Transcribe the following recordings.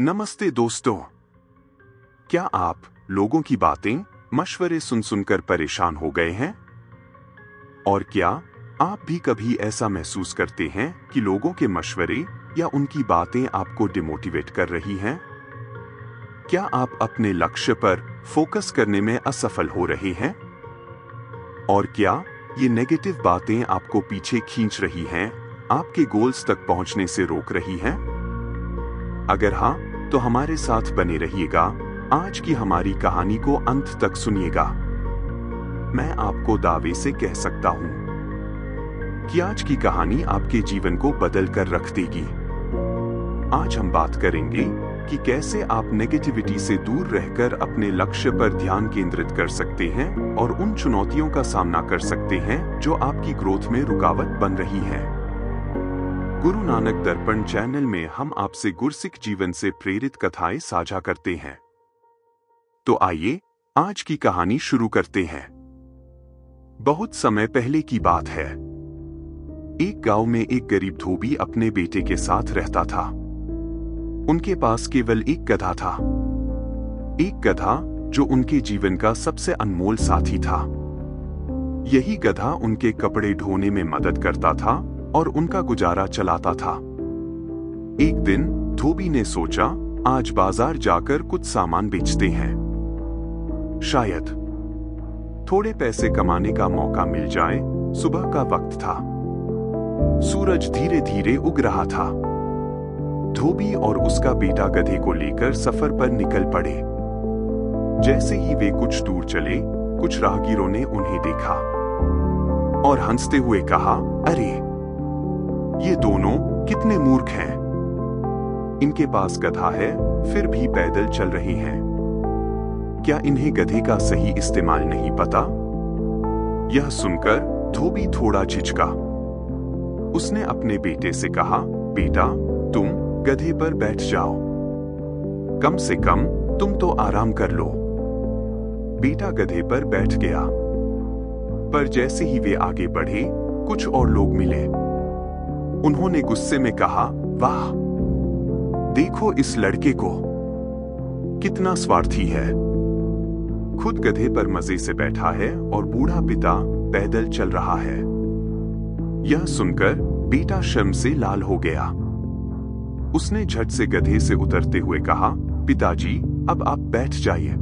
नमस्ते दोस्तों। क्या आप लोगों की बातें मशवरे सुन सुनकर परेशान हो गए हैं? और क्या आप भी कभी ऐसा महसूस करते हैं कि लोगों के मशवरे या उनकी बातें आपको डिमोटिवेट कर रही हैं? क्या आप अपने लक्ष्य पर फोकस करने में असफल हो रहे हैं? और क्या ये नेगेटिव बातें आपको पीछे खींच रही हैं, आपके गोल्स तक पहुंचने से रोक रही हैं? अगर हाँ, तो हमारे साथ बने रहिएगा। आज की हमारी कहानी को अंत तक सुनिएगा। मैं आपको दावे से कह सकता हूं कि आज की कहानी आपके जीवन को बदल कर रख देगी। आज हम बात करेंगे कि कैसे आप नेगेटिविटी से दूर रहकर अपने लक्ष्य पर ध्यान केंद्रित कर सकते हैं और उन चुनौतियों का सामना कर सकते हैं जो आपकी ग्रोथ में रुकावट बन रही हैं। गुरु नानक दर्पण चैनल में हम आपसे गुरसिख जीवन से प्रेरित कथाएं साझा करते हैं। तो आइए आज की कहानी शुरू करते हैं। बहुत समय पहले की बात है। एक गांव में एक गरीब धोबी अपने बेटे के साथ रहता था। उनके पास केवल एक गधा था, एक गधा जो उनके जीवन का सबसे अनमोल साथी था। यही गधा उनके कपड़े धोने में मदद करता था और उनका गुजारा चलाता था। एक दिन धोबी ने सोचा, आज बाजार जाकर कुछ सामान बेचते हैं, शायद थोड़े पैसे कमाने का मौका मिल जाए। सुबह का वक्त था। सूरज धीरे धीरे उग रहा था। धोबी और उसका बेटा गधे को लेकर सफर पर निकल पड़े। जैसे ही वे कुछ दूर चले, कुछ राहगीरों ने उन्हें देखा और हंसते हुए कहा, अरे ये दोनों कितने मूर्ख हैं। इनके पास गधा है, फिर भी पैदल चल रहे हैं। क्या इन्हें गधे का सही इस्तेमाल नहीं पता? यह सुनकर धोबी थोड़ा झिझका। उसने अपने बेटे से कहा, बेटा तुम गधे पर बैठ जाओ, कम से कम तुम तो आराम कर लो। बेटा गधे पर बैठ गया। पर जैसे ही वे आगे बढ़े, कुछ और लोग मिले। उन्होंने गुस्से में कहा, वाह, देखो इस लड़के को, कितना स्वार्थी है। खुद गधे पर मजे से बैठा है और बूढ़ा पिता पैदल चल रहा है। यह सुनकर बेटा शर्म से लाल हो गया। उसने झट से गधे से उतरते हुए कहा, पिताजी अब आप बैठ जाइए।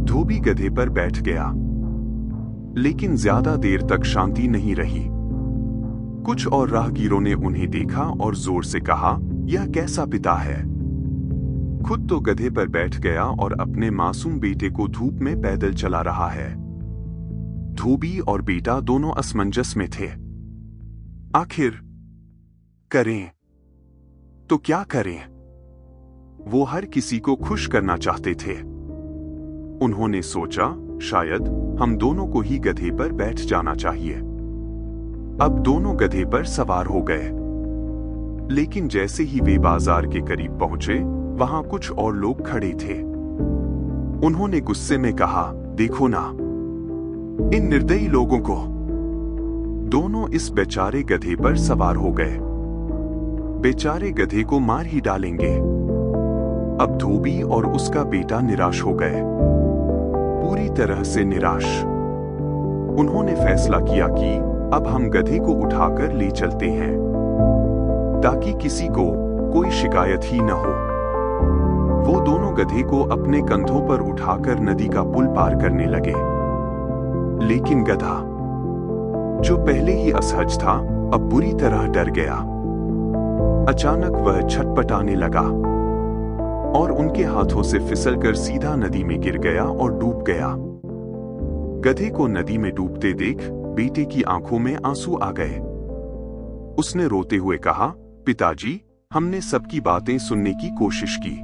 धोबी गधे पर बैठ गया, लेकिन ज्यादा देर तक शांति नहीं रही। कुछ और राहगीरों ने उन्हें देखा और जोर से कहा, यह कैसा पिता है। खुद तो गधे पर बैठ गया और अपने मासूम बेटे को धूप में पैदल चला रहा है। धोबी और बेटा दोनों असमंजस में थे। आखिर करें तो क्या करें? वो हर किसी को खुश करना चाहते थे। उन्होंने सोचा, शायद हम दोनों को ही गधे पर बैठ जाना चाहिए। अब दोनों गधे पर सवार हो गए। लेकिन जैसे ही वे बाजार के करीब पहुंचे, वहां कुछ और लोग खड़े थे। उन्होंने गुस्से में कहा, देखो ना, इन निर्दयी लोगों को। दोनों इस बेचारे गधे पर सवार हो गए। बेचारे गधे को मार ही डालेंगे। अब धोबी और उसका बेटा निराश हो गए, पूरी तरह से निराश। उन्होंने फैसला किया कि अब हम गधे को उठाकर ले चलते हैं, ताकि किसी को कोई शिकायत ही न हो। वो दोनों गधे को अपने कंधों पर उठाकर नदी का पुल पार करने लगे। लेकिन गधा, जो पहले ही असहज था, अब बुरी तरह डर गया। अचानक वह छटपटाने लगा और उनके हाथों से फिसलकर सीधा नदी में गिर गया और डूब गया। गधे को नदी में डूबते देख बेटे की आंखों में आंसू आ गए। उसने रोते हुए कहा, पिताजी, हमने सबकी बातें सुनने की कोशिश की।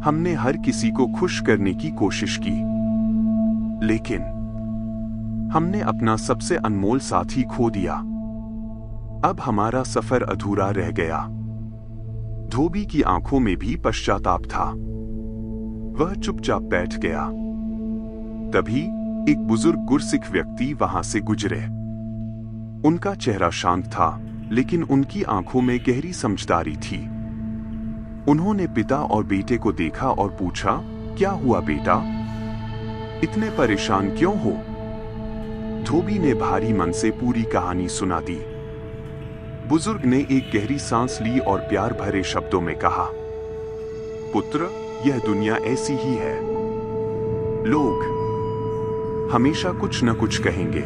हमने हर किसी को खुश करने की कोशिश की, लेकिन हमने अपना सबसे अनमोल साथी खो दिया। अब हमारा सफर अधूरा रह गया। धोबी की आंखों में भी पश्चाताप था। वह चुपचाप बैठ गया। तभी एक बुजुर्ग गुरसिख व्यक्ति वहां से गुजरे। उनका चेहरा शांत था, लेकिन उनकी आंखों में गहरी समझदारी थी। उन्होंने पिता और बेटे को देखा और पूछा, क्या हुआ बेटा? इतने परेशान क्यों हो? धोबी ने भारी मन से पूरी कहानी सुना दी। बुजुर्ग ने एक गहरी सांस ली और प्यार भरे शब्दों में कहा, पुत्र, यह दुनिया ऐसी ही है। लोग हमेशा कुछ न कुछ कहेंगे।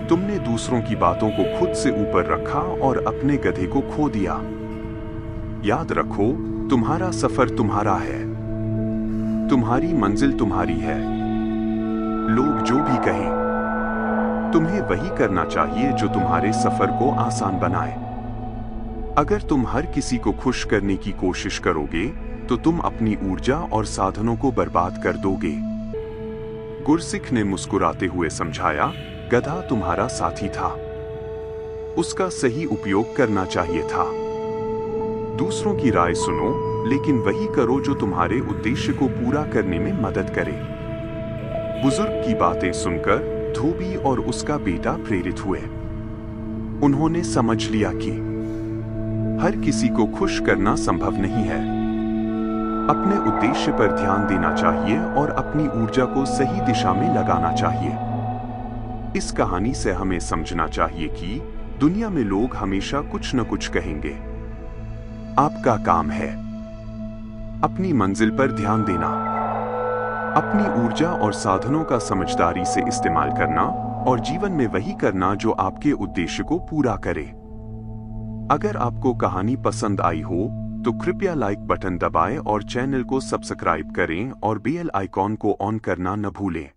तुमने दूसरों की बातों को खुद से ऊपर रखा और अपने गधे को खो दिया। याद रखो, तुम्हारा सफर तुम्हारा है, तुम्हारी मंजिल तुम्हारी है। लोग जो भी कहें, तुम्हें वही करना चाहिए जो तुम्हारे सफर को आसान बनाए। अगर तुम हर किसी को खुश करने की कोशिश करोगे तो तुम अपनी ऊर्जा और साधनों को बर्बाद कर दोगे। गुरसिख ने मुस्कुराते हुए समझाया, गधा तुम्हारा साथी था, उसका सही उपयोग करना चाहिए था। दूसरों की राय सुनो, लेकिन वही करो जो तुम्हारे उद्देश्य को पूरा करने में मदद करे। बुजुर्ग की बातें सुनकर धोबी और उसका बेटा प्रेरित हुए। उन्होंने समझ लिया कि हर किसी को खुश करना संभव नहीं है। अपने उद्देश्य पर ध्यान देना चाहिए और अपनी ऊर्जा को सही दिशा में लगाना चाहिए। इस कहानी से हमें समझना चाहिए कि दुनिया में लोग हमेशा कुछ न कुछ कहेंगे। आपका काम है अपनी मंजिल पर ध्यान देना, अपनी ऊर्जा और साधनों का समझदारी से इस्तेमाल करना और जीवन में वही करना जो आपके उद्देश्य को पूरा करे। अगर आपको कहानी पसंद आई हो तो कृपया लाइक बटन दबाएं और चैनल को सब्सक्राइब करें और बेल आइकॉन को ऑन करना न भूलें।